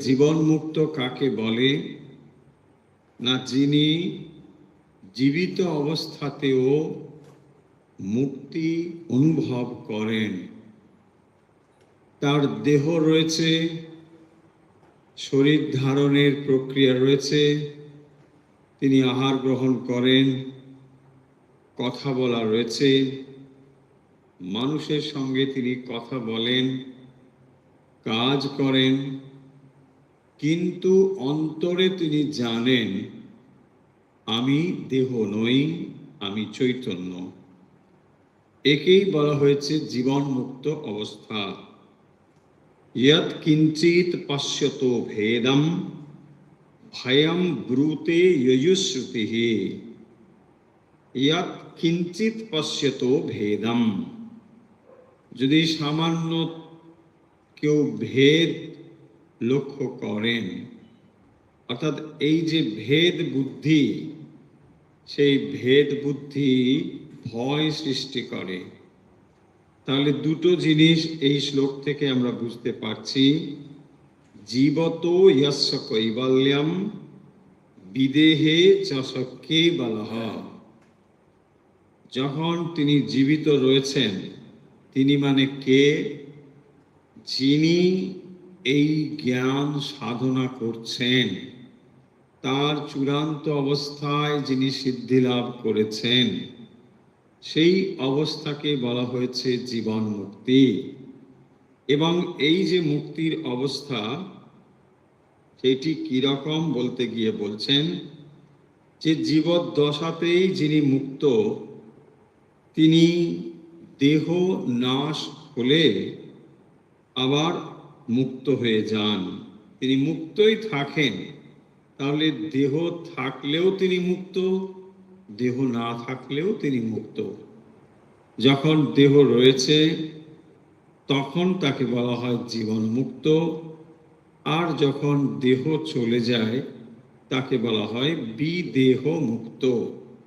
জীবন মুক্ত কাকে বলে না, যিনি জীবিত অবস্থাতেও মুক্তি অনুভব করেন। তার দেহ রয়েছে, শরীর ধারণের প্রক্রিয়া রয়েছে, তিনি আহার গ্রহণ করেন, কথা বলা রয়েছে, মানুষের সঙ্গে তিনি কথা বলেন, কাজ করেন, কিন্তু অন্তরে তিনি জানেন আমি দেহ নই, আমি চৈতন্য। একেই বলা হয়েছে জীবন মুক্ত অবস্থা। ইয়ৎ কিঞ্চিত পশ্যতো ভেদম ভয়ম ব্রূতে যয়ুশ্রুতিঃ। ইয়ৎ কিঞ্চিত পশ্যতো ভেদম, যদি সামান্য কেউ ভেদ লক্ষ্য করেন, অর্থাৎ এই যে ভেদ বুদ্ধি, সেই ভেদ বুদ্ধি ভয় সৃষ্টি করে। তাহলে দুটো জিনিস এই শ্লোক থেকে আমরা বুঝতে পারছি। জীবত যস্য কৈবল্যম বিদেহে চ কেবলঃ। যখন তিনি জীবিত রয়েছেন, তিনি মানে কে? যিনি এই জ্ঞান সাধনা করছেন, তার চূড়ান্ত অবস্থায় যিনি সিদ্ধি লাভ করেছেন, সেই অবস্থাকে বলা হয়েছে জীবন মুক্তি। এবং এই যে মুক্তির অবস্থা, সেটি কিরকম বলতে গিয়ে বলছেন যে জীবদ্দশাতেই যিনি মুক্ত, তিনি দেহ নাশ হলে আবার মুক্ত হয়ে যান। তিনি মুক্তই থাকেন। তাহলে দেহ থাকলেও তিনি মুক্ত, দেহ না থাকলেও তিনি মুক্ত। যখন দেহ রয়েছে তখন তাকে বলা হয় জীবন মুক্ত, আর যখন দেহ চলে যায় তাকে বলা হয় বিদেহ মুক্ত।